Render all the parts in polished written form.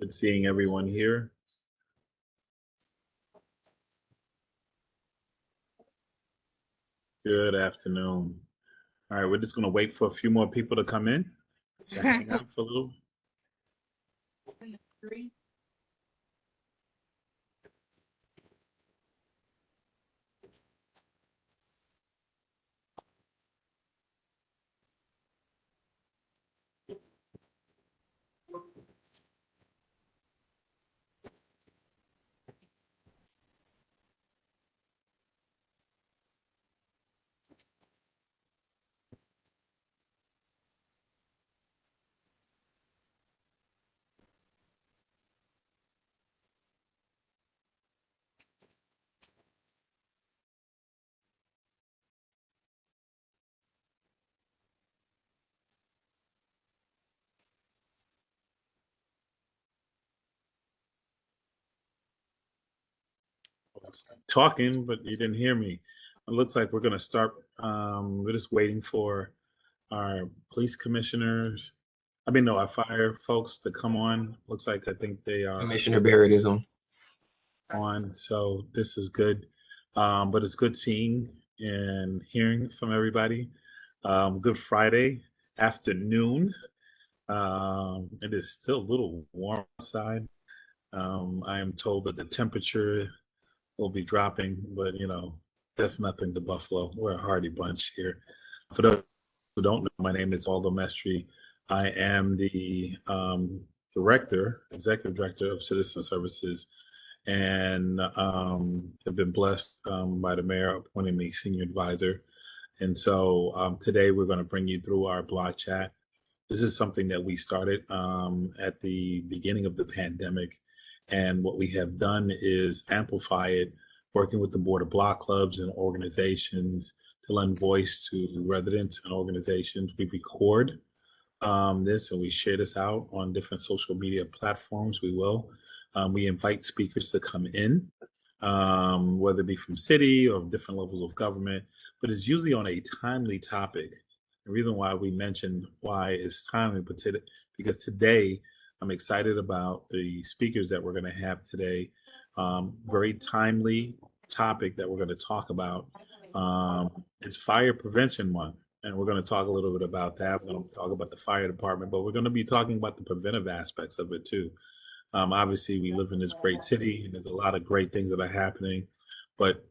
Good seeing everyone here. Good afternoon. All right, we're just going to wait for a few more people to come in. So hang out for a little. I was talking, but you didn't hear me. It looks like we're going to start. We're just waiting for our police commissioners. I mean, no, our fire folks to come on. Looks like I think they are Commissioner Barrett is on. So this is good. But it's good seeing and hearing from everybody. Good Friday afternoon. It is still a little warm outside. I am told that the temperature will be dropping, but that's nothing to Buffalo. We're a hardy bunch here. For those who don't know, my name is Aldo Mestri. I am the executive director of Citizen Services, and have been blessed by the mayor appointing me senior advisor. And so today we're going to bring you through our block chat. This is something that we started at the beginning of the pandemic. And what we have done is amplify it, working with the Board of Block Clubs and organizations to lend voice to residents and organizations. We record this and we share this out on different social media platforms. We invite speakers to come in, whether it be from city or different levels of government, but it's usually on a timely topic. The reason why we mention why it's timely, because today I'm excited about the speakers that we're going to have today. Very timely topic that we're going to talk about. It's Fire Prevention Month, and we're going to talk a little bit about that. We're going to talk about the fire department, but we're going to be talking about the preventive aspects of it too. Obviously, we live in this great city, and there's a lot of great things that are happening. But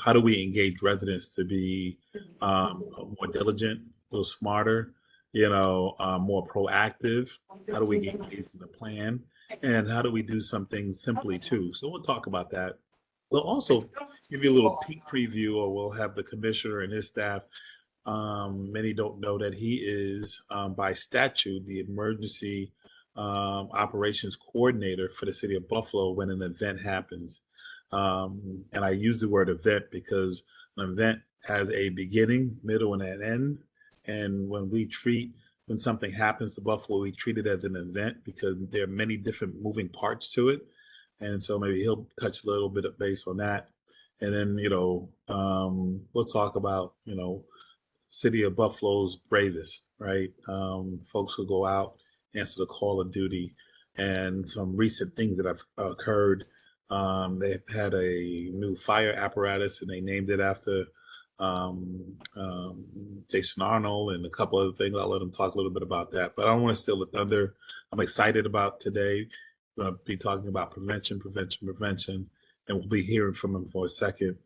how do we engage residents to be more diligent, a little smarter, more proactive? How do we engage in the plan? And how do we do some things simply too? So we'll talk about that. We'll also give you a little peek preview, or we'll have the commissioner and his staff. Many don't know that he is, by statute, the emergency operations coordinator for the city of Buffalo when an event happens. And I use the word event because an event has a beginning, middle, and an end. And when something happens to Buffalo, we treat it as an event because there are many different moving parts to it. And so maybe he'll touch a little bit of base on that. And then, we'll talk about, city of Buffalo's bravest, right? Folks who go out, answer the call of duty, and some recent things that have occurred. They've had a new fire apparatus, and they named it after Jason Arnold and a couple other things. I'll let them talk a little bit about that, but I don't want to steal the thunder. I'm excited about today. We're going to be talking about prevention, and we'll be hearing from him for a second.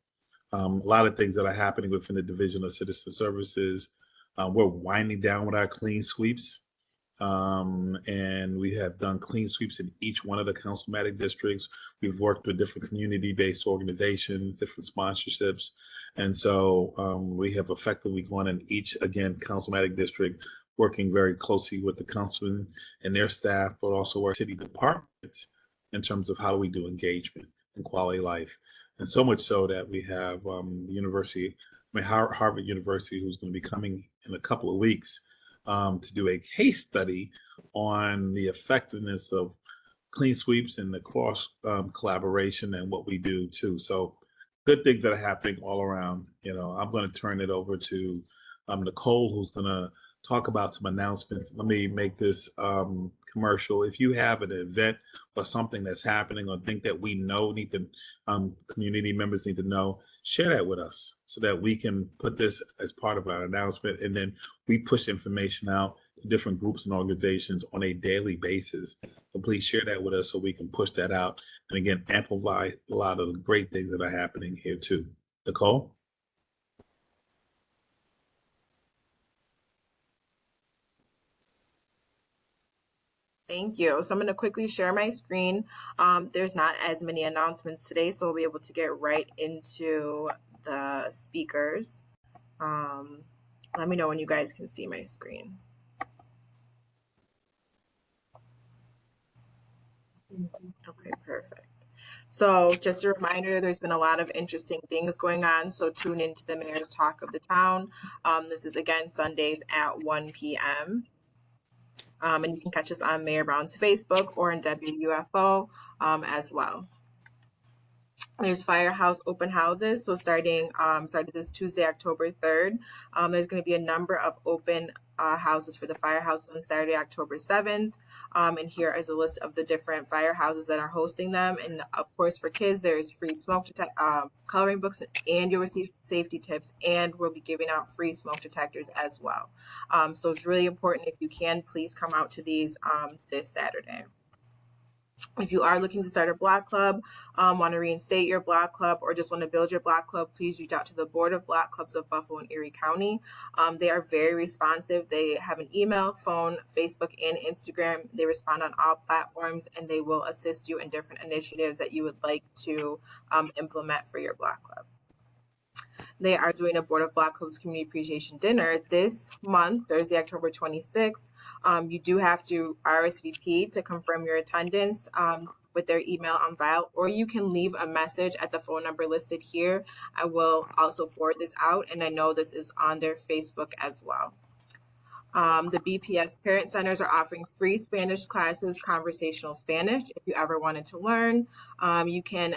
A lot of things that are happening within the Division of Citizen Services. We're winding down with our clean sweeps. And we have done clean sweeps in each one of the councilmatic districts. We've worked with different community-based organizations, different sponsorships. And so we have effectively gone in each, again, councilmatic district, working very closely with the councilmen and their staff, but also our city departments in terms of how do we do engagement and quality life. And so much so that we have Harvard University, who's going to be coming in a couple of weeks to do a case study on the effectiveness of clean sweeps and the cross collaboration and what we do too. So good things that are happening all around. I'm going to turn it over to Nicole, who's going to talk about some announcements. Let me make this commercial. If you have an event or something that's happening or think that we know need to, community members need to know, share that with us so that we can put this as part of our announcement. And then we push information out to different groups and organizations on a daily basis. So please share that with us so we can push that out. And again, amplify a lot of the great things that are happening here too. Nicole? Thank you. So I'm going to quickly share my screen. There's not as many announcements today, so we'll be able to get right into the speakers. Let me know when you guys can see my screen. Okay, perfect. So just a reminder, there's been a lot of interesting things going on, so tune into the Mayor's Talk of the Town. This is again Sundays at 1 p.m. And you can catch us on Mayor Brown's Facebook or in WUFO as well. There's Firehouse open houses. So starting this Tuesday, October 3rd, there's going to be a number of open houses for the Firehouse on Saturday, October 7th. And here is a list of the different firehouses that are hosting them. And of course, for kids, there's free smoke coloring books, and you'll receive safety tips, and we'll be giving out free smoke detectors as well. So it's really important, if you can, please come out to these this Saturday. If you are looking to start a block club, want to reinstate your block club, or just want to build your block club, please reach out to the Board of Block Clubs of Buffalo and Erie County. They are very responsive. They have an email, phone, Facebook, and Instagram. They respond on all platforms, and they will assist you in different initiatives that you would like to implement for your block club. They are doing a Board of Block Clubs Community Appreciation Dinner this month, Thursday, October 26th. You do have to RSVP to confirm your attendance with their email on file, or you can leave a message at the phone number listed here. I will also forward this out, and I know this is on their Facebook as well. The BPS Parent Centers are offering free Spanish classes, conversational Spanish. If you ever wanted to learn, you can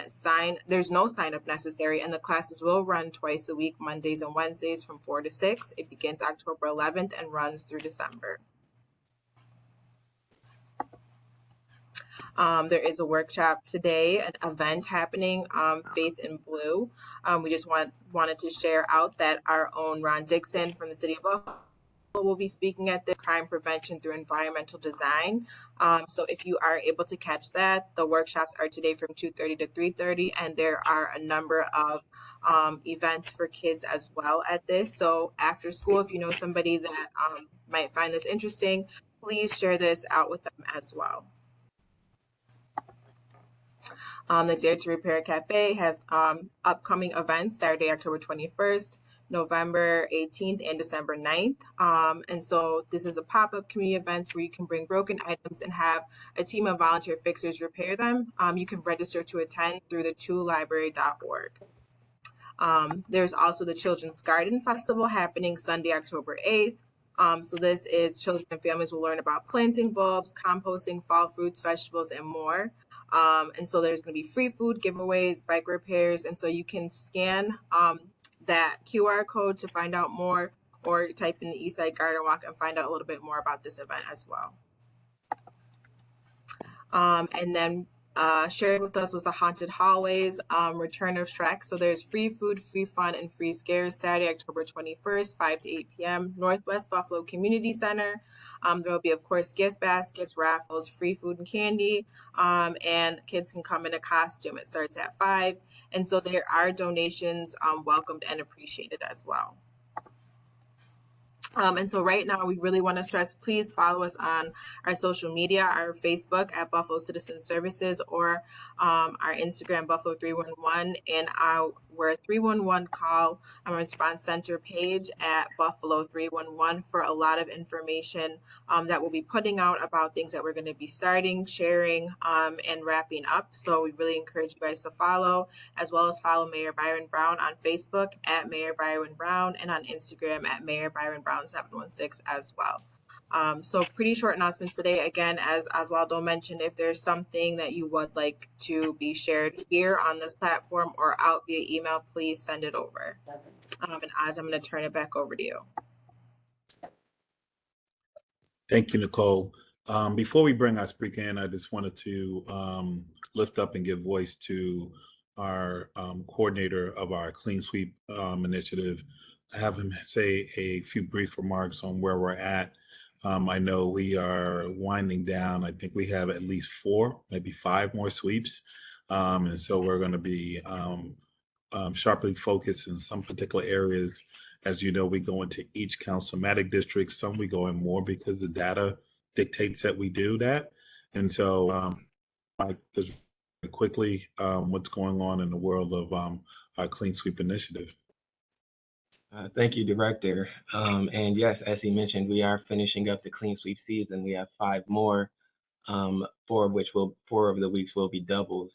there's no sign up necessary, and the classes will run twice a week, Mondays and Wednesdays from 4 to 6. It begins October 11th and runs through December. There is a workshop today, an event happening, Faith in Blue. We just wanted to share out that our own Ron Dixon from the city of Buffalo will be speaking at the crime prevention through environmental design. So if you are able to catch that, the workshops are today from 2:30 to 3:30, and there are a number of events for kids as well at this. So after school, if you know somebody that might find this interesting, please share this out with them as well. The Dare to Repair Cafe has upcoming events Saturday, October 21st, November 18th, and December 9th. And so this is a pop-up community events where you can bring broken items and have a team of volunteer fixers repair them. You can register to attend through the twolibrary.org. There's also the Children's Garden Festival happening Sunday, October 8th. So this is children and families will learn about planting bulbs, composting, fall fruits, vegetables, and more. And so there's going to be free food giveaways, bike repairs, and so you can scan that QR code to find out more, or type in the Eastside Garden Walk and find out a little bit more about this event as well. And then shared with us was the Haunted Hallways, Return of Shrek. So there's free food, free fun, and free scares Saturday, October 21st, 5 to 8 p.m., Northwest Buffalo Community Center. There will be, of course, gift baskets, raffles, free food and candy, and kids can come in a costume. It starts at 5, and so there are donations welcomed and appreciated as well. And so right now we really want to stress, please follow us on our social media, our Facebook at Buffalo Citizen Services, or our Instagram, Buffalo 311, and our 311 call response center page at Buffalo 311 for a lot of information that we'll be putting out about things that we're going to be starting, sharing, and wrapping up. So we really encourage you guys to follow, as well as follow Mayor Byron Brown on Facebook at Mayor Byron Brown, and on Instagram at Mayor Byron Brown 716 as well. So pretty short announcements today. Again, as Oswaldo mentioned, if there's something that you would like to be shared here on this platform or out via email, please send it over. And Oz, I'm going to turn it back over to you. Thank you, Nicole. Before we bring our speaker in, I just wanted to lift up and give voice to our coordinator of our Clean Sweep initiative. Have him say a few brief remarks on where we're at. I know we are winding down. I think we have at least 4, maybe 5 more sweeps. And so we're going to be sharply focused in some particular areas. As you know, we go into each councilmatic district. Some we go in more because the data dictates that we do that. And so, Mike, just quickly, what's going on in the world of our Clean Sweep initiative? Thank you, Director. And yes, as he mentioned, we are finishing up the Clean Sweep season. We have 5 more, 4 of the weeks will be doubles.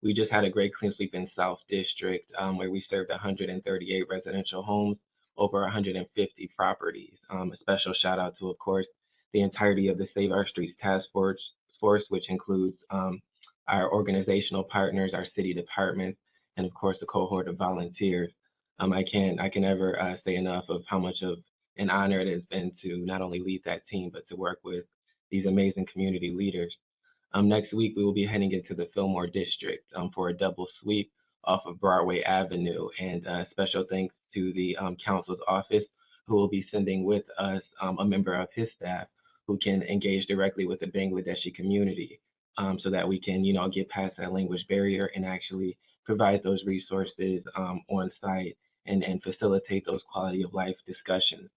We just had a great clean sweep in South District, where we served 138 residential homes, over 150 properties. A special shout out to, of course, the entirety of the Save Our Streets Task Force, which includes our organizational partners, our city departments, and of course the cohort of volunteers. I can never say enough of how much of an honor it has been to not only lead that team, but to work with these amazing community leaders. Next week, we will be heading into the Fillmore District for a double sweep off of Broadway Avenue. And special thanks to the council's office, who will be sending with us a member of his staff who can engage directly with the Bangladeshi community, so that we can, get past that language barrier and actually provide those resources on site and facilitate those quality of life discussions.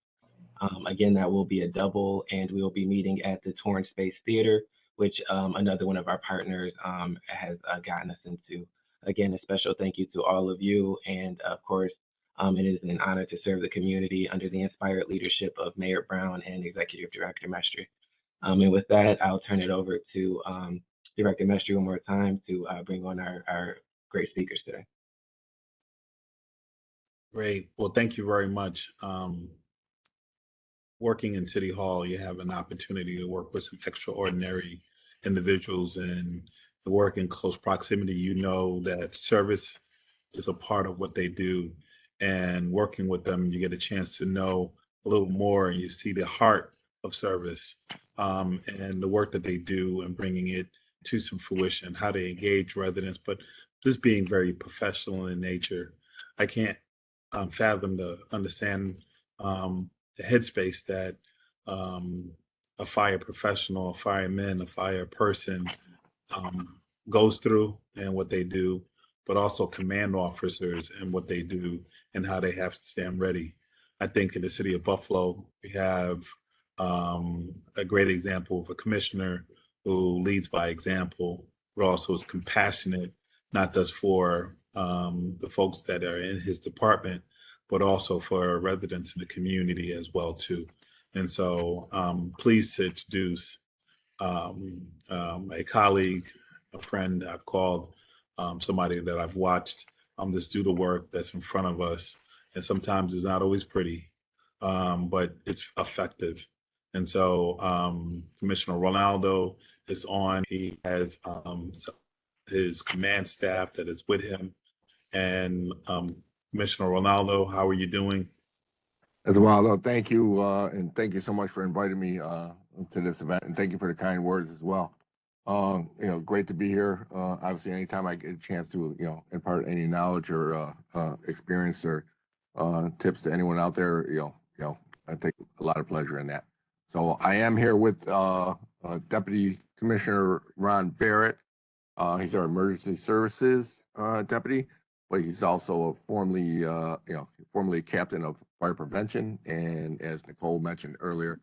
Again, that will be a double, and we will be meeting at the Torrance Space Theater, which another one of our partners has gotten us into. Again, a special thank you to all of you. And of course, it is an honor to serve the community under the inspired leadership of Mayor Brown and Executive Director Mestre. And with that, I'll turn it over to Director Mestre one more time to bring on our great speakers today. Great. Well, thank you very much. Working in City Hall, you have an opportunity to work with some extraordinary individuals and work in close proximity. You know that service is a part of what they do, and working with them, you get a chance to know a little more, and you see the heart of service and the work that they do and bringing it to some fruition, how they engage residents, but just being very professional in nature. I can't fathom to understand the headspace that a fire professional, a fireman, a fire person um, goes through and what they do, but also command officers and what they do and how they have to stand ready. I think in the city of Buffalo, we have a great example of a commissioner who leads by example, but also is compassionate, not just for the folks that are in his department, but also for residents in the community as well too. And so pleased to introduce a colleague, a friend I've called, somebody that I've watched just do the work that's in front of us. And sometimes it's not always pretty, but it's effective. And so Commissioner Ronaldo is on. He has his command staff that is with him. And Commissioner Ronaldo, how are you doing? Eduardo, thank you, and thank you so much for inviting me to this event, and thank you for the kind words as well. Great to be here. Obviously, anytime I get a chance to, impart any knowledge or experience or tips to anyone out there, I take a lot of pleasure in that. So I am here with Deputy Commissioner Ron Barrett. He's our Emergency Services Deputy, but he's also formerly captain of fire prevention. And as Nicole mentioned earlier,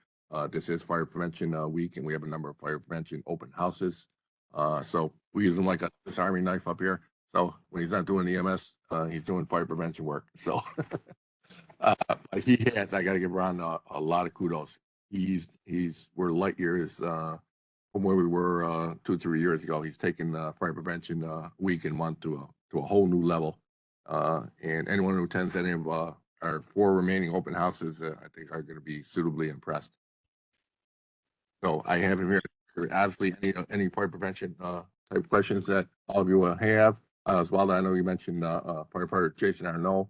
this is Fire Prevention Week, and we have a number of fire prevention open houses. So we use him like this Army knife up here. So when he's not doing EMS, he's doing fire prevention work. So I got to give Ron a lot of kudos. We're light years from where we were 2-3 years ago. He's taken Fire Prevention Week and month to a whole new level. And anyone who attends any of our 4 remaining open houses, I think are going to be suitably impressed. So I have him here. Obviously, any fire prevention type questions that all of you have. Oswaldo, I know you mentioned firefighter Jason Arnault,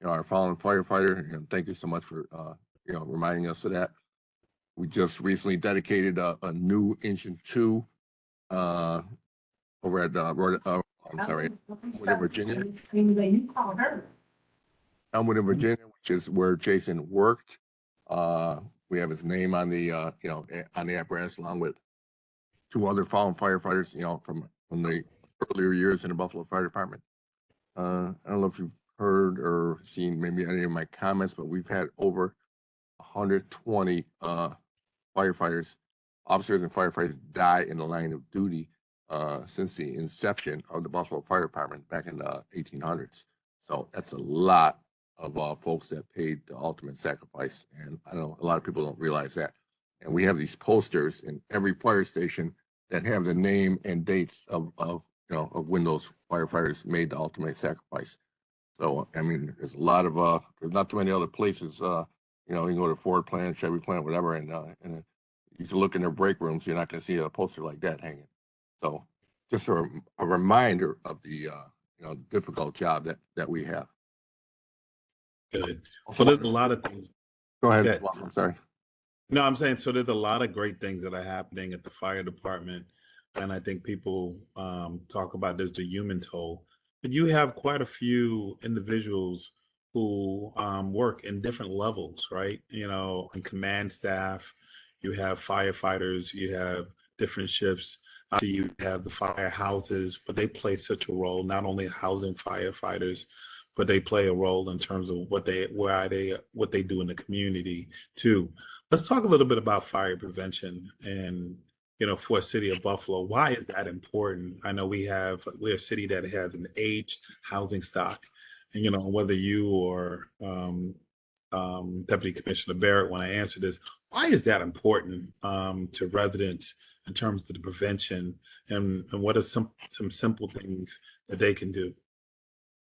our fallen firefighter, and thank you so much for reminding us of that. We just recently dedicated a new engine 2 over at Elmwood, Virginia. Elmwood, Virginia, which is where Jason worked. We have his name on the on the apparatus, along with 2 other fallen firefighters, from the earlier years in the Buffalo Fire Department. I don't know if you've heard or seen maybe any of my comments, but we've had over 120 firefighters, officers and firefighters die in the line of duty since the inception of the Buffalo Fire Department back in the 1800s. So that's a lot of folks that paid the ultimate sacrifice. And I know a lot of people don't realize that. And we have these posters in every fire station that have the name and dates of when those firefighters made the ultimate sacrifice. So, I mean, there's a lot of, there's not too many other places, you can go to Ford plant, Chevy plant, whatever, and you can look in their break rooms, you're not going to see a poster like that hanging. So just a reminder of the, difficult job that we have. Good. So there's a lot of things. Go ahead. Good. I'm sorry. No, I'm saying, so there's a lot of great things that are happening at the fire department. And I think people talk about there's a human toll, but you have quite a few individuals who work in different levels, right? In command staff, you have firefighters, you have different shifts. You have the firehouses, but they play such a role, not only housing firefighters, but they play a role in terms of what they do in the community too. Let's talk a little bit about fire prevention and, for a city of Buffalo, why is that important? I know we're a city that has an aged housing stock, and whether you or Deputy Commissioner Barrett want to answer this, why is that important to residents in terms of the prevention, and what are some simple things that they can do?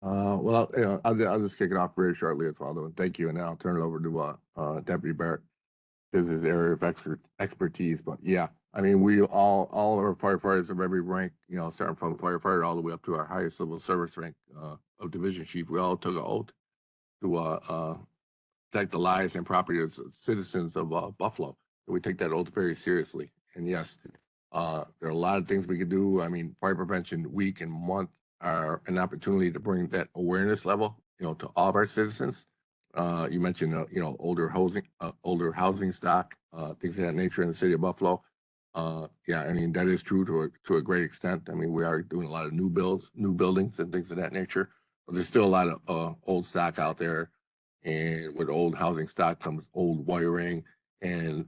Well, I'll just kick it off very shortly, Osvaldo, and thank you. And then I'll turn it over to Deputy Barrett. This is his area of expertise. But yeah, I mean, we all our firefighters of every rank, starting from firefighter all the way up to our highest civil service rank of division chief, we all took an oath to protect the lives and property of citizens of Buffalo. We take that oath very seriously. And yes, there are a lot of things we could do. I mean, Fire Prevention Week and month are an opportunity to bring that awareness level, to all of our citizens. You mentioned, older housing stock, things of that nature in the city of Buffalo. Yeah, I mean, that is true to a great extent. I mean, we are doing a lot of new buildings and things of that nature, but there's still a lot of old stock out there. And with old housing stock comes old wiring and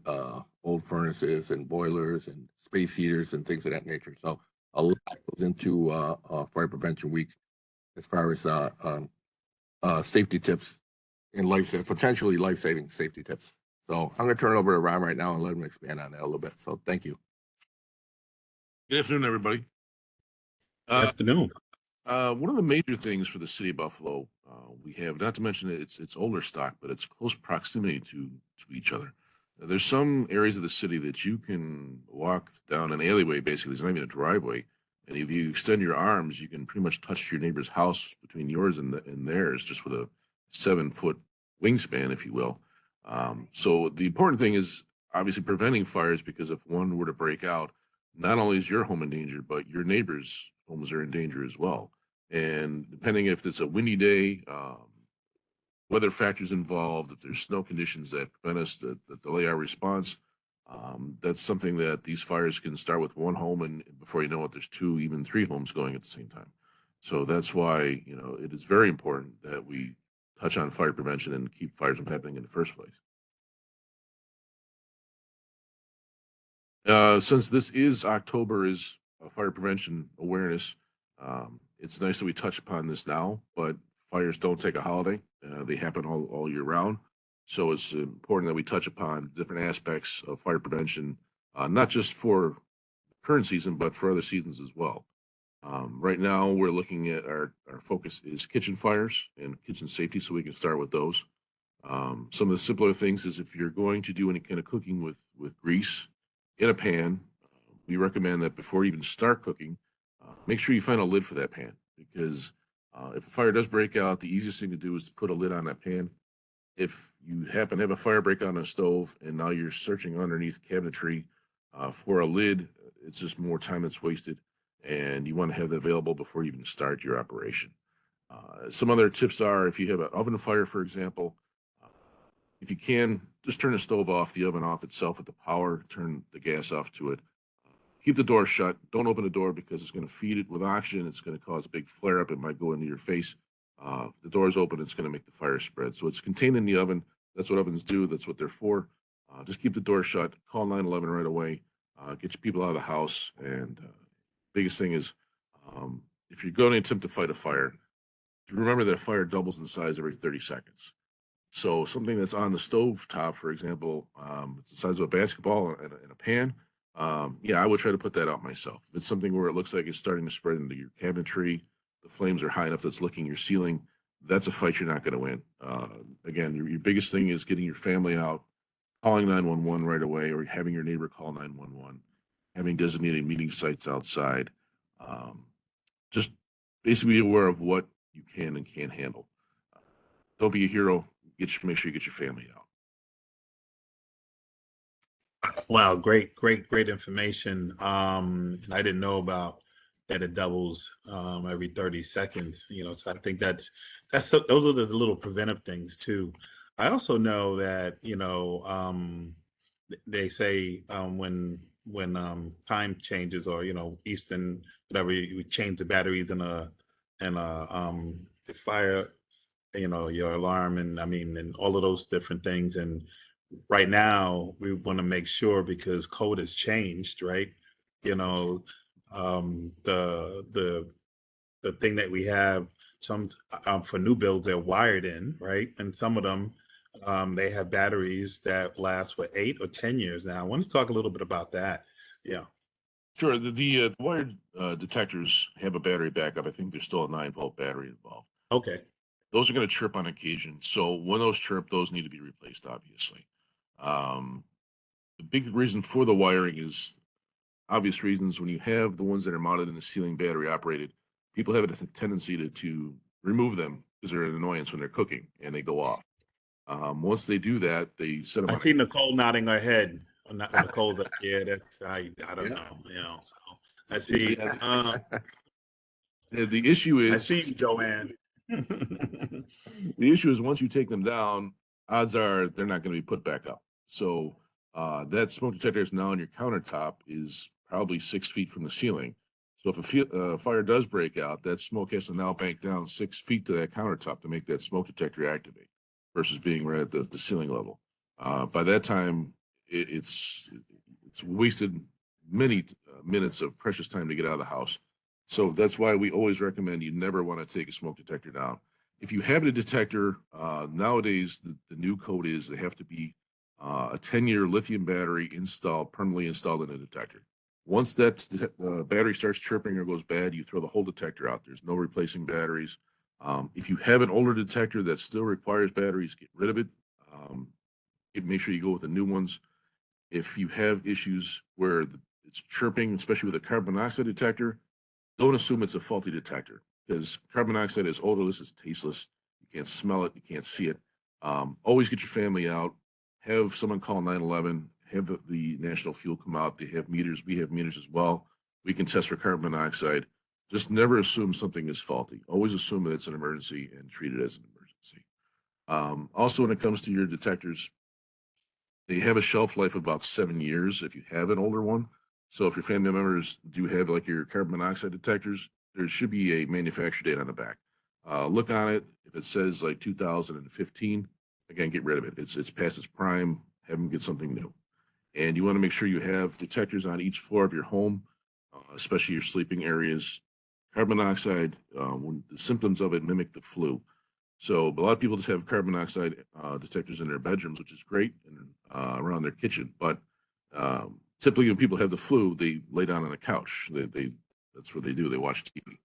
old furnaces and boilers and space heaters and things of that nature. So a lot goes into Fire Prevention Week as far as safety tips and potentially life-saving safety tips. So I'm going to turn it over to Ron right now and let him expand on that a little bit. So thank you. Good afternoon, everybody. Good afternoon. One of the major things for the city of Buffalo, we have, not to mention it's older stock, but it's close proximity to each other. There's some areas of the city that you can walk down an alleyway, basically, there's not even a driveway. And if you extend your arms, you can pretty much touch your neighbor's house between yours and theirs, just with a 7-foot wingspan, if you will. So the important thing is obviously preventing fires, because if one were to break out, not only is your home in danger, but your neighbors' homes are in danger as well. And depending if it's a windy day, weather factors involved, if there's snow conditions that prevent us, that delay our response, that's something that these fires can start with one home, and before you know it, there's 2, even 3 homes going at the same time. So that's why, it is very important that we touch on fire prevention and keep fires from happening in the first place. Since this is October, is fire prevention awareness, it's nice that we touch upon this now, but fires don't take a holiday. They happen all year round. So it's important that we touch upon different aspects of fire prevention, not just for current season, but for other seasons as well. Right now, we're looking at our focus is kitchen fires and kitchen safety, so we can start with those. Some of the simpler things is if you're going to do any kind of cooking with grease in a pan, we recommend that before you even start cooking, make sure you find a lid for that pan, because if a fire does break out, the easiest thing to do is to put a lid on that pan. If you happen to have a fire break on a stove and now you're searching underneath cabinetry for a lid, it's just more time that's wasted, and you want to have that available before you even start your operation. Some other tips are if you have an oven fire, for example, if you can, just turn the stove off, the oven off itself with the power, turn the gas off to it. Keep the door shut. Don't open the door because it's going to feed it with oxygen. It's going to cause a big flare up. It might go into your face. The door is open. It's going to make the fire spread. So it's contained in the oven. That's what ovens do. That's what they're for. Just keep the door shut. Call 911 right away. Get your people out of the house. And biggest thing is if you're going to attempt to fight a fire, remember that a fire doubles in size every 30 seconds. So something that's on the stove top, for example, it's the size of a basketball in a pan. Yeah, I would try to put that out myself. If it's something where it looks like it's starting to spread into your cabinetry, the flames are high enough that's licking your ceiling, that's a fight you're not going to win. Again, your biggest thing is getting your family out, calling 911 right away, or having your neighbor call 911, having designated meeting sites outside. Just basically be aware of what you can and can't handle. Don't be a hero. Make sure you get your family out. Wow, great information. And I didn't know about that it doubles every 30 seconds. So I think those are the little preventive things too. I also know that they say when time changes, or Eastern whatever, you change the batteries in a the fire, your alarm, and and all of those different things. And right now we want to make sure, because code has changed, right? you know the thing that we have, some for new builds, they're wired in, right? And some of them, they have batteries that last for 8 or 10 years. Now I want to talk a little bit about that. Yeah. Sure. The wired detectors have a battery backup. I think there's still a 9-volt battery involved. Okay. Those are going to chirp on occasion. So when those chirp, those need to be replaced, obviously. The big reason for the wiring is obvious reasons. When you have the ones that are mounted in the ceiling, battery operated, people have a tendency to remove them because they're an annoyance when they're cooking and they go off. Once they do that, they set them I on. see Nicole nodding her head. Nicole, yeah, that's I don't Yeah. know. So I see. The issue is, I see you, Joanne. the issue is once you take them down, odds are they're not going to be put back up. So that smoke detector is now on your countertop is probably 6 feet from the ceiling. So if a fire does break out, that smoke has to now bank down 6 feet to that countertop to make that smoke detector activate, versus being right at the ceiling level. By that time, it's wasted many minutes of precious time to get out of the house. So that's why we always recommend you never want to take a smoke detector down. If you have a detector, nowadays the new code is they have to be a 10-year lithium battery permanently installed in a detector. Once that battery starts chirping or goes bad, you throw the whole detector out. There's no replacing batteries. If you have an older detector that still requires batteries, get rid of it. Make sure you go with the new ones. If you have issues where it's chirping, especially with a carbon monoxide detector, don't assume it's a faulty detector, because carbon monoxide is odorless, it's tasteless. You can't smell it, you can't see it. Always get your family out. Have someone call 911. Have the National Fuel come out. They have meters. We have meters as well. We can test for carbon monoxide. Just never assume something is faulty. Always assume that it's an emergency and treat it as an emergency. Also, when it comes to your detectors, they have a shelf life of about 7 years if you have an older one. So if your family members do have like your carbon monoxide detectors, there should be a manufacture date on the back. Look on it. If it says like 2015, again, get rid of it. It's past its prime. Have them get something new. And you want to make sure you have detectors on each floor of your home, especially your sleeping areas. Carbon monoxide, when the symptoms of it mimic the flu. So a lot of people just have carbon monoxide detectors in their bedrooms, which is great, and around their kitchen. But typically, when people have the flu, they lay down on a couch. That's what they do. They watch TV.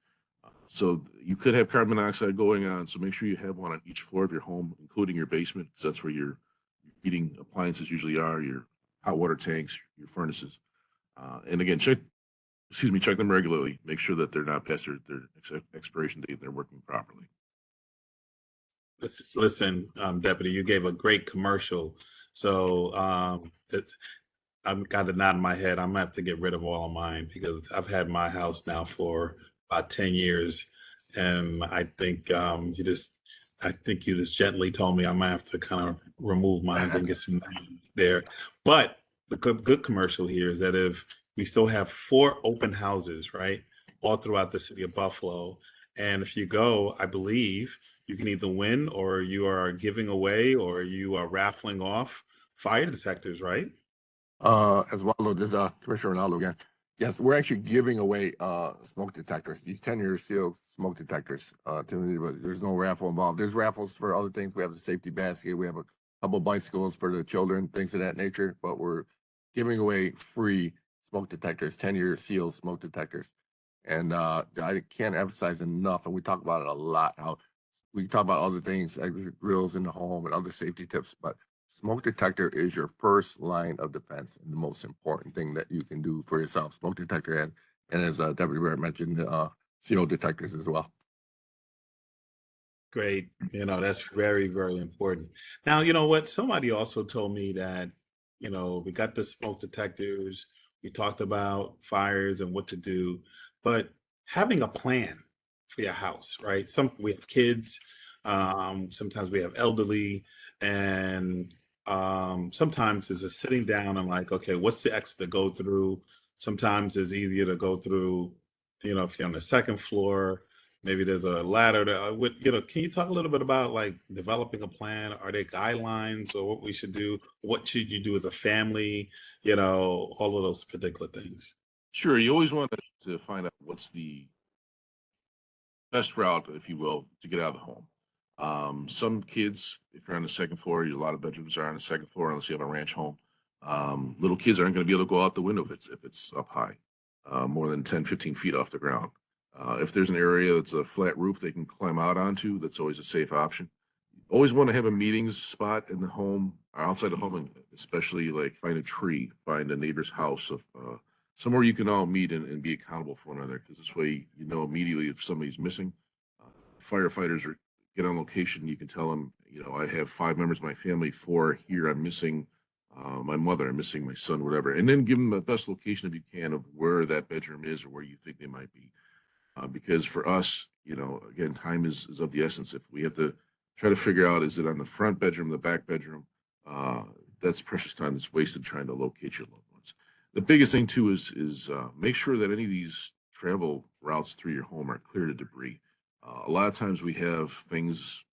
So you could have carbon monoxide going on. So make sure you have one on each floor of your home, including your basement, because that's where your heating appliances usually are, your hot water tanks, your furnaces. And again, check them regularly. Make sure that they're not past their expiration date and they're working properly. Listen, Deputy, you gave a great commercial. So I've got a nod in my head. I'm gonna have to get rid of all of mine because I've had my house now for about 10 years. And I think you just gently told me I might have to kind of remove mine and get some there. But the good commercial here is that if we still have 4 open houses, right, all throughout the city of Buffalo. And if you go, I believe you can either win or you are giving away or you are raffling off fire detectors, right? As well, this is Commissioner Ronaldo again. Yes, we're actually giving away smoke detectors, these 10-year sealed smoke detectors. But there's no raffle involved. There's raffles for other things. We have the safety basket. We have a couple bicycles for the children, things of that nature. But we're giving away free smoke detectors, 10-year sealed smoke detectors. And I can't emphasize enough, and we talk about it a lot, how we talk about other things like grills in the home and other safety tips, but smoke detector is your first line of defense and the most important thing that you can do for yourself. Smoke detector and as Deputy Mayor mentioned, CO detectors as well. Great. That's very, very important. Now, you know what? Somebody also told me that, we got the smoke detectors, we talked about fires and what to do, but having a plan for your house, right? We have kids, sometimes we have elderly, and sometimes it's just sitting down and like, okay, what's the exit to go through? Sometimes it's easier to go through, if you're on the second floor. Maybe there's a ladder that can you talk a little bit about like developing a plan? Are there guidelines or what we should do? What should you do as a family? All of those particular things. Sure, you always want to find out what's the best route, if you will, to get out of the home. Some kids, if you're on the second floor, a lot of bedrooms are on the second floor unless you have a ranch home. Little kids aren't going to be able to go out the window if it's up high, more than 10, 15 feet off the ground. If there's an area that's a flat roof they can climb out onto, that's always a safe option. Always want to have a meetings spot in the home or outside the home, and especially like find a tree, find a neighbor's house of somewhere you can all meet and be accountable for one another, because this way you know immediately if somebody's missing. Firefighters get on location. You can tell them, I have 5 members of my family, 4 here. I'm missing my mother. I'm missing my son, whatever, and then give them the best location if you can of where that bedroom is or where you think they might be. Because for us, again, time is of the essence. If we have to try to figure out, is it on the front bedroom, the back bedroom, that's precious time that's wasted trying to locate your loved ones. The biggest thing too is make sure that any of these travel routes through your home are clear to debris. A lot of times we have things,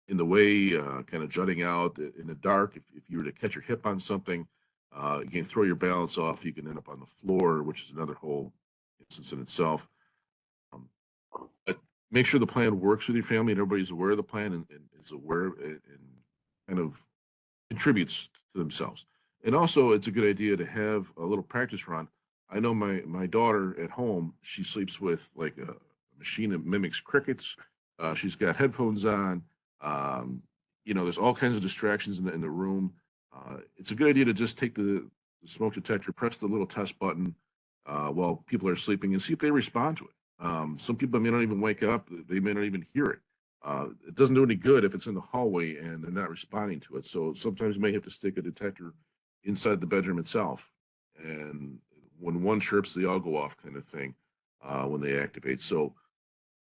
in the way, kind of jutting out in the dark. If you were to catch your hip on something, you can throw your balance off. You can end up on the floor, which is another whole instance in itself. But make sure the plan works with your family and everybody's aware of the plan and is aware and kind of contributes to themselves. And also, it's a good idea to have a little practice run. I know my daughter at home, she sleeps with like a machine that mimics crickets. She's got headphones on. There's all kinds of distractions in the room. It's a good idea to just take the smoke detector, press the little test button while people are sleeping and see if they respond to it. Some people may not even wake up. They may not even hear it. It doesn't do any good if it's in the hallway and they're not responding to it. So sometimes you may have to stick a detector inside the bedroom itself. And when one chirps, they all go off kind of thing when they activate. So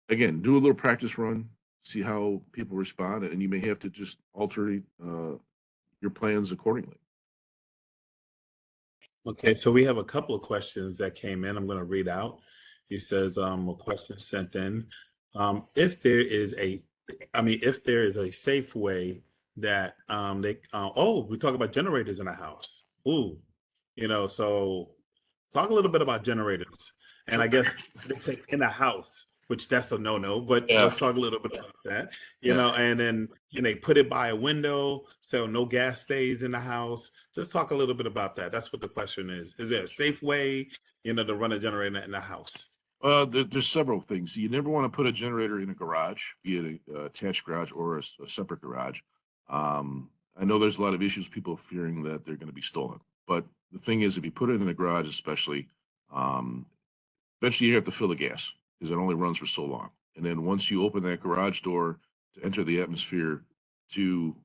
again, do a little practice run, see how people respond, and you may have to just alter your plans accordingly. Okay, so we have a couple of questions that came in. I'm going to read out. He says, a question sent in. If there is a safe way that we talk about generators in a house. Ooh, so talk a little bit about generators. And I guess they say in a house, which that's a no-no, but Yeah. let's talk a little bit about that, and then they put it by a window so no gas stays in the house. Just talk a little bit about that. That's what the question is. Is there a safe way, to run a generator in the house? There's several things. You never want to put a generator in a garage, be it a attached garage or a separate garage. I know there's a lot of issues, people fearing that they're going to be stolen. But the thing is, if you put it in a garage, especially, eventually you have to fill the gas because it only runs for so long. And then once you open that garage door, to enter the atmosphere to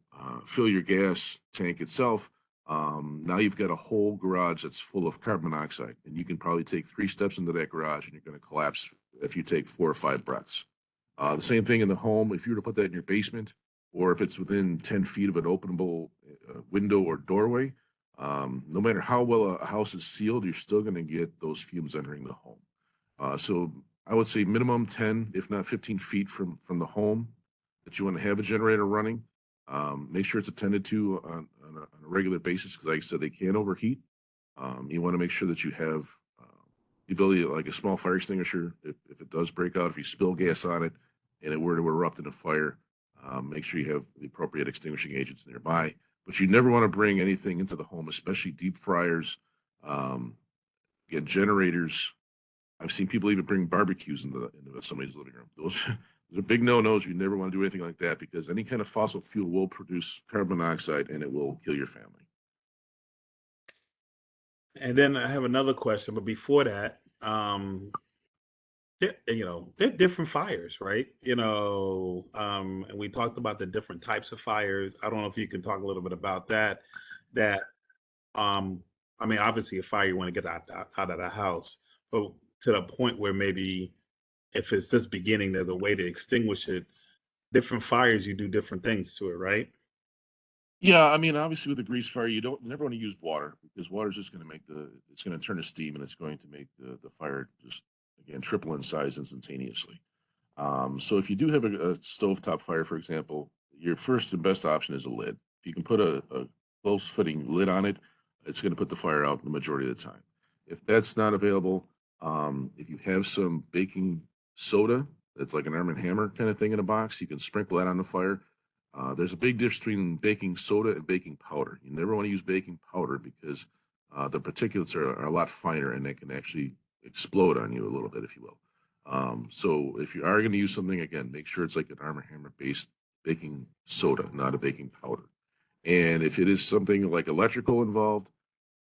fill your gas tank itself. Now you've got a whole garage that's full of carbon monoxide, and you can probably take 3 steps into that garage and you're going to collapse if you take 4 or 5 breaths. The same thing in the home. If you were to put that in your basement, or if it's within 10 feet of an openable window or doorway, no matter how well a house is sealed, you're still going to get those fumes entering the home. So I would say minimum 10, if not 15 feet from the home that you want to have a generator running. Make sure it's attended to on a regular basis, because like I said, they can overheat. You want to make sure that you have the ability, like a small fire extinguisher, if it does break out, if you spill gas on it and it were to erupt in a fire, make sure you have the appropriate extinguishing agents nearby. But you never want to bring anything into the home, especially deep fryers, again, generators. I've seen people even bring barbecues into somebody's living room. Those are big no-nos. You never want to do anything like that, because any kind of fossil fuel will produce carbon monoxide and it will kill your family. And then I have another question, but before that, they're different fires, right? And we talked about the different types of fires. I don't know if you can talk a little bit about that. I mean, obviously a fire you want to get out of the house, but to the point where maybe if it's just beginning, there's a way to extinguish it. Different fires, you do different things to it, right? Yeah, I mean, obviously with a grease fire, you never want to use water, because water is just going to it's going to turn to steam, and it's going to make the fire just, again, triple in size instantaneously. So if you do have a stovetop fire, for example, your first and best option is a lid. If you can put a close fitting lid on it, it's going to put the fire out the majority of the time. If that's not available, if you have some baking soda, that's like an Arm & Hammer kind of thing in a box, you can sprinkle that on the fire. There's a big difference between baking soda and baking powder. You never want to use baking powder, because the particulates are a lot finer, and they can actually explode on you a little bit, if you will. So if you are going to use something, again, make sure it's like an Arm & Hammer based baking soda, not a baking powder. And if it is something like electrical involved,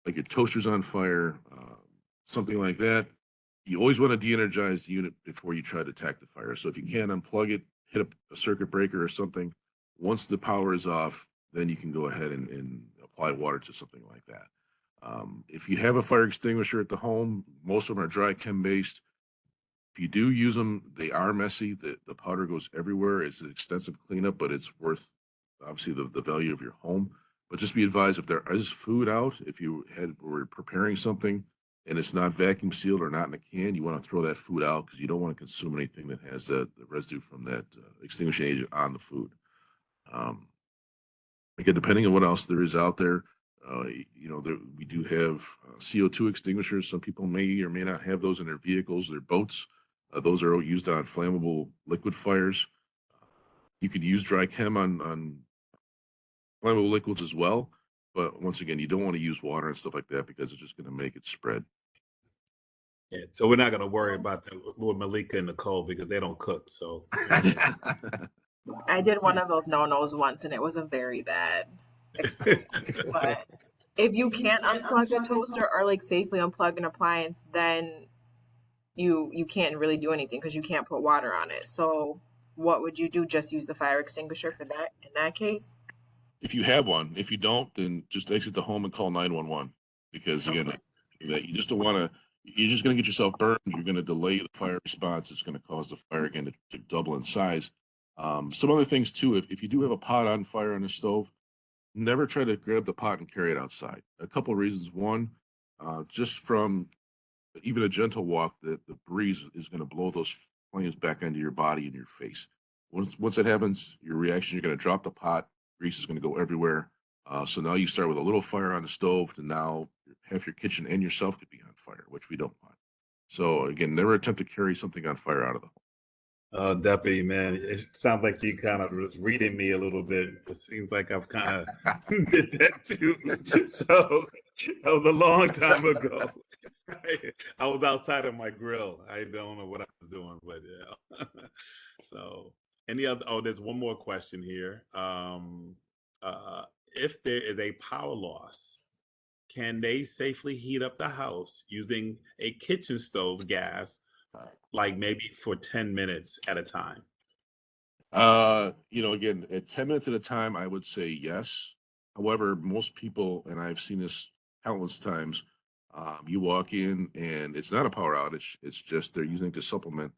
like your toaster's on fire, something like that, you always want to de-energize the unit before you try to attack the fire. So if you can, unplug it, hit a circuit breaker or something. Once the power is off, then you can go ahead and apply water to something like that. If you have a fire extinguisher at the home, most of them are dry chem based. If you do use them, they are messy. The powder goes everywhere. It's an extensive cleanup, but it's worth, obviously, the value of your home. But just be advised, if there is food out, if you were preparing something and it's not vacuum sealed or not in a can, you want to throw that food out, because you don't want to consume anything that has the residue from that extinguishing agent on the food. Again, depending on what else there is out there, we do have CO2 extinguishers. Some people may or may not have those in their vehicles, their boats. Those are used on flammable liquid fires. You could use dry chem on flammable liquids as well. But once again, you don't want to use water and stuff like that, because it's just going to make it spread. Yeah. So we're not going to worry about that with Malika and Nicole, because they don't cook. So I did one of those no-nos once, and it was a very bad experience. But if you can't unplug a toaster or like safely unplug an appliance, then you can't really do anything, because you can't put water on it. So what would you do? Just use the fire extinguisher for that in that case? If you have one. If you don't, then just exit the home and call 911, because again, that you just don't want to. You're just going to get yourself burned. You're going to delay the fire response. It's going to cause the fire again to double in size. Some other things too. If you do have a pot on fire on the stove, never try to grab the pot and carry it outside. A couple of reasons. One, just from even a gentle walk, the breeze is going to blow those flames back into your body and your face. Once it happens, your reaction, you're going to drop the pot. Grease is going to go everywhere. So now you start with a little fire on the stove, to now half your kitchen and yourself could be on fire, which we don't want. So again, never attempt to carry something on fire out of the home. Deputy, man, it sounds like you kind of was reading me a little bit. It seems like I've kind of did that too. So that was a long time ago. I was outside of my grill. I don't know what I was doing, but yeah. So any other? Oh, there's one more question here. If there is a power loss, can they safely heat up the house using a kitchen stove gas, like maybe for 10 minutes at a time? Again, at 10 minutes at a time, I would say yes. However, most people, and I've seen this countless times, you walk in and it's not a power outage. It's just they're using to supplement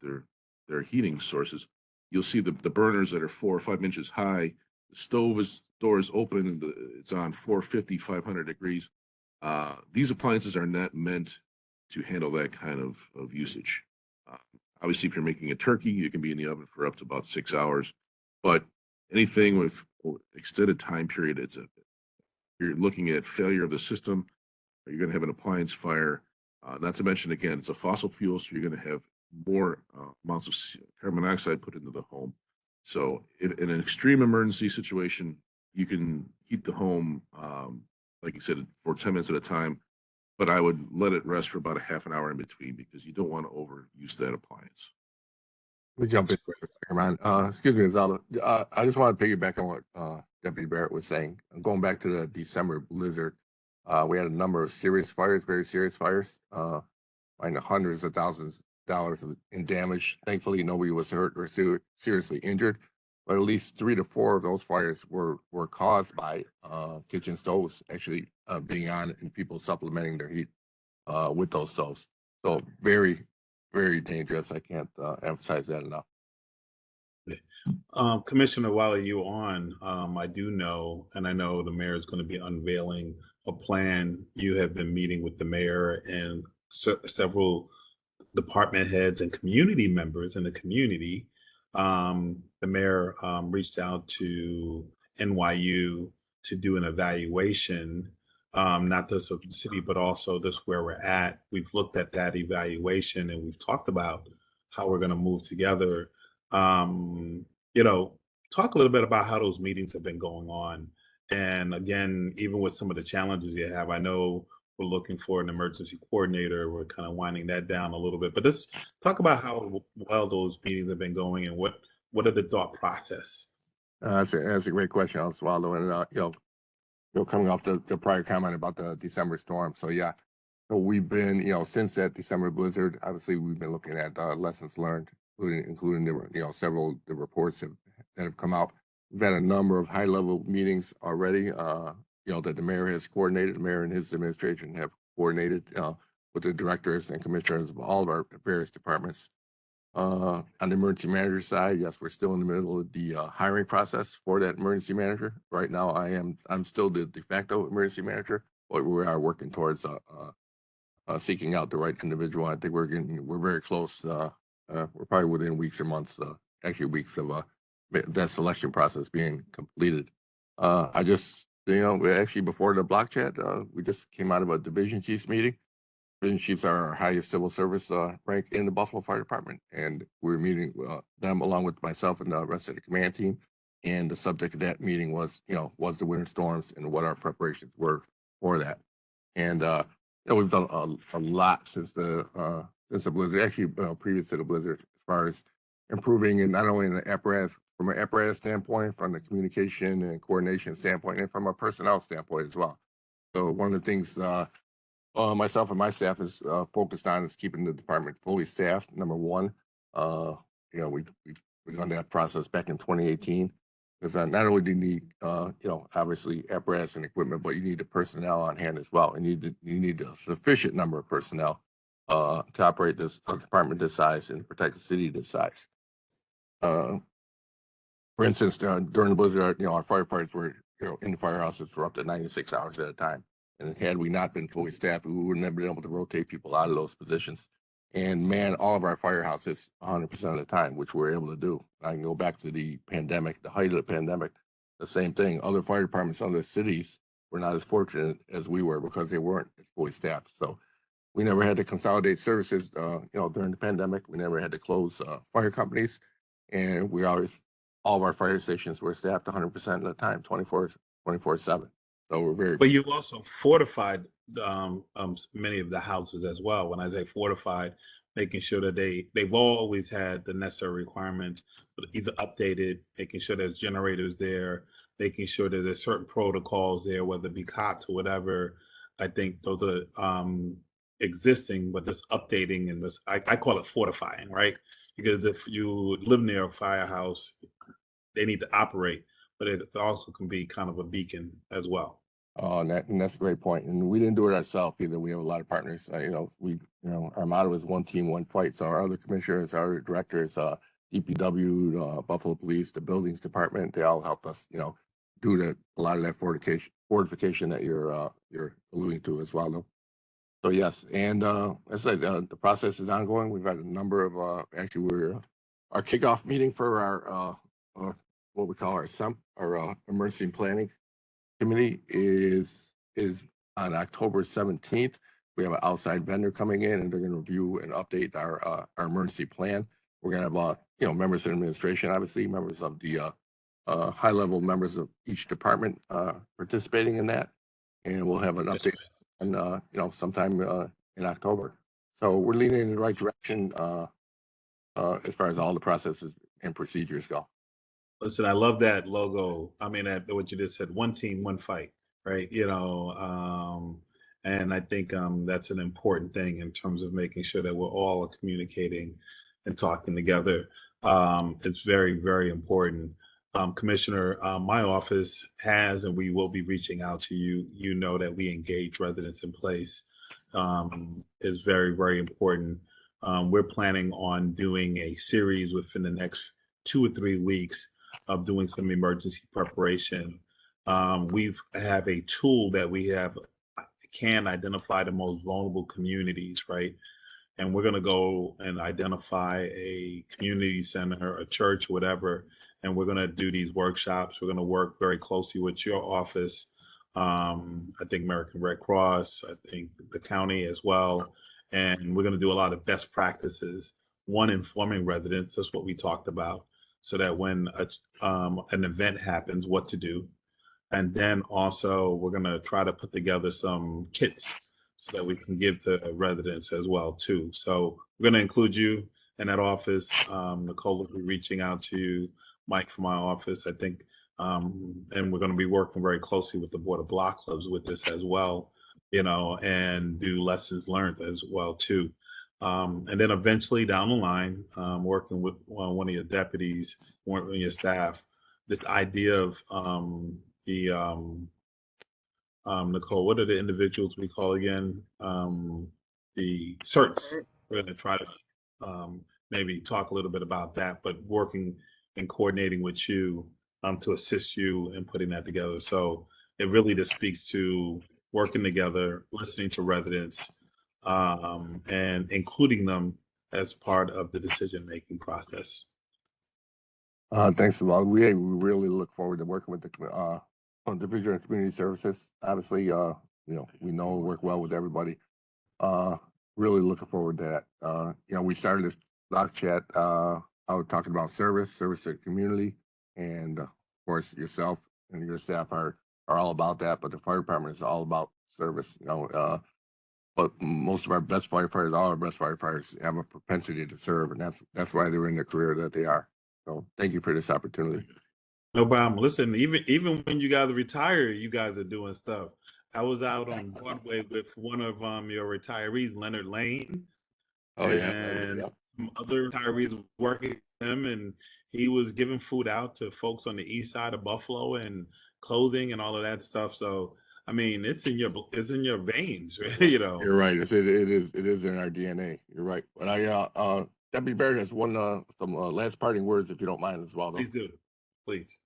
their heating sources. You'll see the burners that are 4 or 5 inches high. The door is open and it's on 450, 500 degrees. These appliances are not meant to handle that kind of usage. Uh, Obviously, if you're making a turkey, it can be in the oven for up to about 6 hours. But anything with extended time period, you're looking at failure of the system. You're going to have an appliance fire. Not to mention, again, it's a fossil fuel, so you're going to have more amounts of carbon monoxide put into the home. So, in an extreme emergency situation, you can heat the home, like you said, for 10 minutes at a time. But I would let it rest for about a half an hour in between because you don't want to overuse that appliance. We jump in, Ron. Excuse me, Zala. I just want to piggyback on what Deputy Barrett was saying. Going back to the December blizzard, we had a number of serious fires, very serious fires, hundreds of thousands of dollars in damage. Thankfully, nobody was hurt or seriously injured, but at least 3 to 4 of those fires were caused by kitchen stoves actually being on and people supplementing their heat with those stoves. So very, very dangerous. I can't emphasize that enough. Commissioner, while you on, I do know, and I know the mayor is going to be unveiling a plan. You have been meeting with the mayor and several department heads and community members in the community. The mayor reached out to NYU to do an evaluation, not just of the city, but also just where we're at. We've looked at that evaluation and we've talked about how we're going to move together. Um, Talk a little bit about how those meetings have been going on. And again, even with some of the challenges you have, I know we're looking for an emergency coordinator. We're kind of winding that down a little bit, but let's talk about how well those meetings have been going and what are the thought process. That's a great question, Oswaldo. And coming off the prior comment about the December storm. So yeah, so we've been, since that December blizzard, obviously we've been looking at lessons learned, including several the reports that have come out. We've had a number of high level meetings already. That the mayor has coordinated. The mayor and his administration have coordinated with the directors and commissioners of all of our various departments. On the emergency manager side, yes, we're still in the middle of the hiring process for that emergency manager. Right now, I'm still the de facto emergency manager, but we are working towards seeking out the right individual. I think we're very close. We're probably within weeks or months, actually weeks of that selection process being completed. I just, we actually before the block chat, we just came out of a division chiefs meeting. Division chiefs are our highest civil service rank in the Buffalo Fire Department, and we're meeting them along with myself and the rest of the command team. And the subject of that meeting was the winter storms and what our preparations were for that. And we've done a lot since the blizzard, actually previous to the blizzard, as far as improving, and not only in the apparatus, from an apparatus standpoint, from the communication and coordination standpoint, and from a personnel standpoint as well. So one of the things myself and my staff is focused on is keeping the department fully staffed. Number one, we begun that process back in 2018. Because not only do you need, obviously apparatus and equipment, but you need the personnel on hand as well. And you need a sufficient number of personnel to operate this department this size and protect the city this size. For instance, during the blizzard, our firefighters were, in the firehouses for up to 96 hours at a time. And had we not been fully staffed, we wouldn't have been able to rotate people out of those positions and man all of our firehouses 100% of the time, which we're able to do. I can go back to the pandemic, the height of the pandemic, the same thing. Other fire departments, other cities were not as fortunate as we were because they weren't as fully staffed. So we never had to consolidate services, during the pandemic. We never had to close fire companies. And all of our fire stations were staffed 100% of the time, 24/7. So we're very. But you've also fortified many of the houses as well. When I say fortified, making sure that they've always had the necessary requirements, but either updated, making sure there's generators there, making sure that there's certain protocols there, whether it be COTS or whatever. I think those are existing, but just updating and I call it fortifying, right? Because if you live near a firehouse, they need to operate, but it also can be kind of a beacon as well. And that's a great point. And we didn't do it ourselves either. We have a lot of partners. Our motto is one team, one fight. So our other commissioners, our directors, DPW, Buffalo Police, the buildings department, they all help us, do a lot of that fortification that you're alluding to as well. Though. So yes, and as I said, the process is ongoing. We've had a number of our kickoff meeting for our what we call our emergency planning committee is on October 17th. We have an outside vendor coming in, and they're going to review and update our emergency plan. We're going to have members of the administration, obviously members of the high level members of each department participating in that, and we'll have an update and sometime in October. So we're leaning in the right direction as far as all the processes and procedures go. Listen, I love that logo. I mean, what you just said, one team, one fight, right? And I think that's an important thing in terms of making sure that we're all communicating and talking together. It's very, very important. Commissioner, my office has, and we will be reaching out to you. You know that we engage residents in place is very, very important. We're planning on doing a series within the next 2 or 3 weeks of doing some emergency preparation. We have a tool that we can identify the most vulnerable communities, right? And we're going to go and identify a community center, a church, whatever, and we're going to do these workshops. We're going to work very closely with your office. I think American Red Cross, I think the county as well. And we're going to do a lot of best practices. One, informing residents, that's what we talked about, so that when an event happens, what to do. And then also we're going to try to put together some kits so that we can give to residents as well too. So we're going to include you in that office. Nicole will be reaching out to you, Mike from my office, I think. And we're going to be working very closely with the Board of Block Clubs with this as well, and do lessons learned as well too. And then eventually down the line, working with one of your deputies, one of your staff, this idea of Nicole, what are the individuals we call again? The certs. We're going to try to maybe talk a little bit about that, but working and coordinating with you to assist you in putting that together. So it really just speaks to working together, listening to residents, and including them as part of the decision-making process. Thanks a lot. We really look forward to working with the Division of Community Services. Obviously, we know we work well with everybody. Really looking forward to that. We started this block chat. I was talking about service to the community, and of course, yourself and your staff are all about that. But the fire department is all about service. But most of our best firefighters, all our best firefighters, have a propensity to serve, and that's why they're in the career that they are. So, thank you for this opportunity. No problem. Listen, even when you guys retire, you guys are doing stuff. I was out on Broadway with one of your retirees, Leonard Lane. And some other retirees working with him, and he was giving food out to folks on the east side of Buffalo and clothing and all of that stuff. So I mean, it's in your veins, You're right. It is in our DNA. You're right. But Deputy Barrett has some last parting words, if you don't mind, as well. Though. Please do. Please.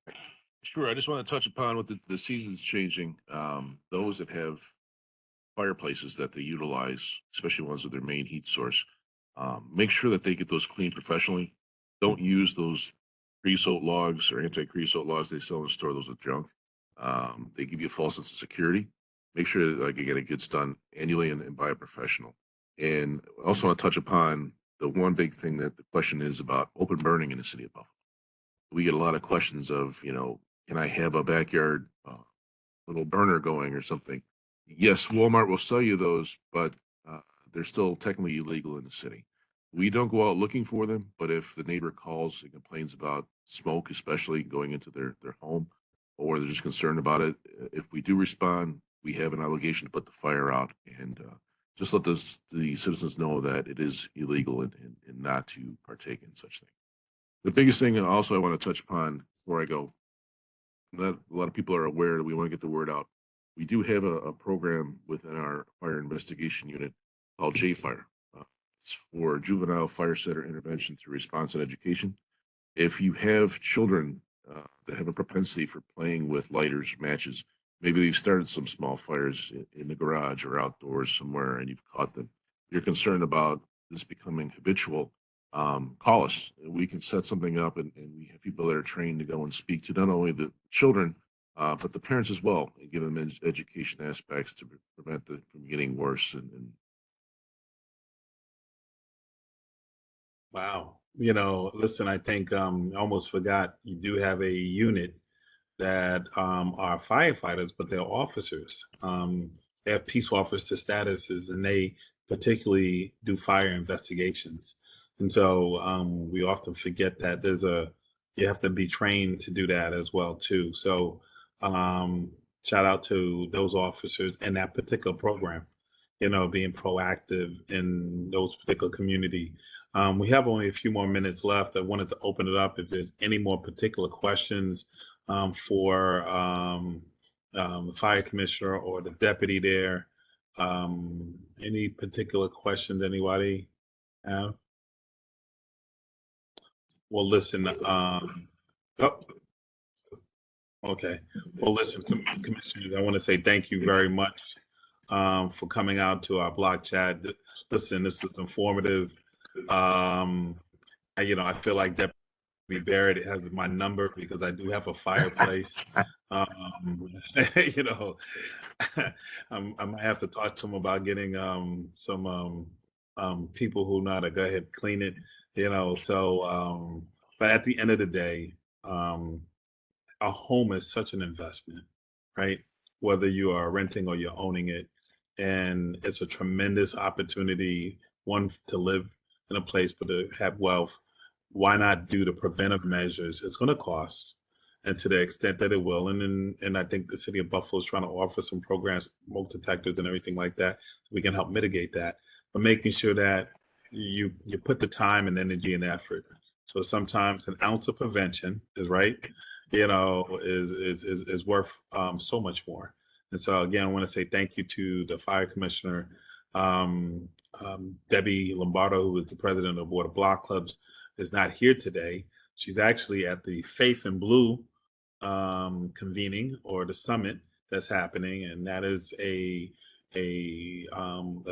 Sure. I just want to touch upon with the seasons changing. Those that have fireplaces that they utilize, especially ones with their main heat source, make sure that they get those cleaned professionally. Don't use those creosote logs or anti-creosote logs they sell in the store. Those are junk. They give you a false sense of security. Make sure that, again, it gets done annually and by a professional. And I also want to touch upon the one big thing that the question is about open burning in the city of Buffalo. We get a lot of questions of, can I have a backyard little burner going or something? Yes, Walmart will sell you those, but they're still technically illegal in the city. We don't go out looking for them, but if the neighbor calls and complains about smoke, especially going into their home, or they're just concerned about it, if we do respond, we have an obligation to put the fire out and just let the citizens know that it is illegal and not to partake in such things. The biggest thing also I want to touch upon before I go, not a lot of people are aware that we want to get the word out. We do have a program within our fire investigation unit called J-Fire. It's for juvenile fire center intervention through response and education. If you have children that have a propensity for playing with lighters, matches, maybe they've started some small fires in the garage or outdoors somewhere and you've caught them, you're concerned about this becoming habitual, call us. We can set something up, and we have people that are trained to go and speak to not only the children, but the parents as well, and give them education aspects to prevent it from getting worse. And Wow. Listen, I think I almost forgot you do have a unit that are firefighters, but they're officers. They have peace officer statuses, and they particularly do fire investigations. And so we often forget that you have to be trained to do that as well too. So um, shout out to those officers in that particular program. Being proactive in those particular community. We have only a few more minutes left. I wanted to open it up if there's any more particular questions for the fire commissioner or the deputy there. Any particular questions anybody have? Well, listen. Oh, okay. Well, listen, commissioners, I want to say thank you very much for coming out to our block chat. Listen, this was informative. I feel like Deputy Barrett has my number because I do have a fireplace. You know, I might have to talk to him about getting some people who know how to go ahead and clean it. But at the end of the day, um, a home is such an investment, right? Whether you are renting or you're owning it. And it's a tremendous opportunity, one, to live in a place, but to have wealth. Why not do the preventive measures? It's going to cost, and to the extent that it will. And I think the city of Buffalo is trying to offer some programs, smoke detectors and everything like that, so we can help mitigate that. But making sure that you put the time and energy and effort. So sometimes an ounce of prevention is right, is worth so much more. And so again, I want to say thank you to the fire commissioner, um, Debbie Lombardo, who is the president of the Board of Block Clubs, is not here today. She's actually at the Faith and Blue convening, or the summit that's happening, and that is a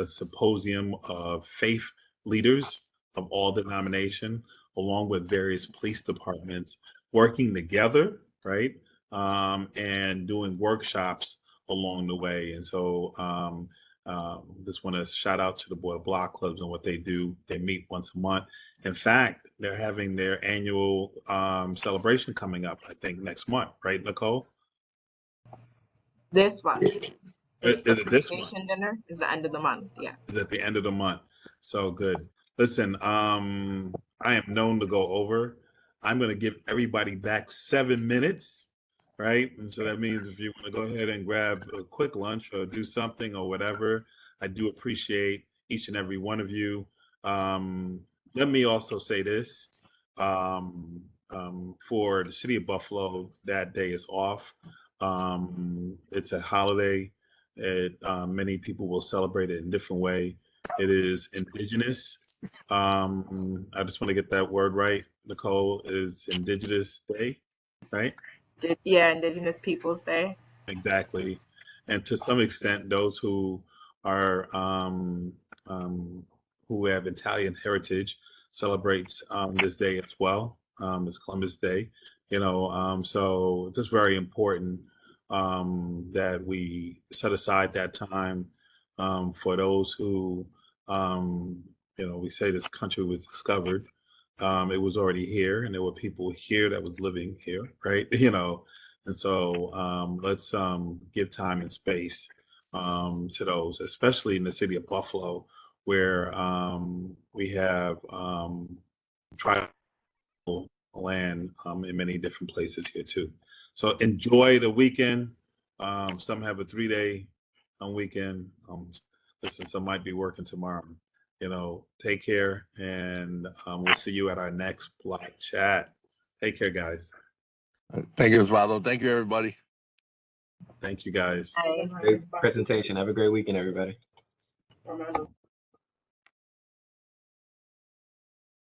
symposium of faith leaders of all denomination, along with various police departments, working together, right, and doing workshops along the way. And so just want to shout out to the Board of Block Clubs and what they do. They meet once a month. In fact, they're having their annual celebration coming up, I think, next month, right, Nicole? This one. Is it this month? Appreciation dinner is the end of the month. Yeah. Is at the end of the month. So good. Listen, I am known to go over. I'm going to give everybody back 7 minutes, right? And so that means if you want to go ahead and grab a quick lunch or do something or whatever, I do appreciate each and every one of you. Let me also say this. For the city of Buffalo, that day is off. It's a holiday. Many people will celebrate it in a different way. It is Indigenous. I just want to get that word right. Nicole, is Indigenous Day, right? Yeah, Indigenous Peoples Day. Exactly. And to some extent, those who are who have Italian heritage celebrates this day as well. It's Columbus Day, so it's just very important that we set aside that time for those who, we say this country was discovered. It was already here, and there were people here that was living here, right? And so let's give time and space to those, especially in the city of Buffalo, where we have tribal land in many different places here too. So enjoy the weekend. Some have a 3-day weekend. Listen, some might be working tomorrow. Take care, and we'll see you at our next block chat. Take care, guys. Thank you, Osvaldo. Thank you, everybody. Thank you, guys. Bye. Great presentation. Have a great weekend, everybody.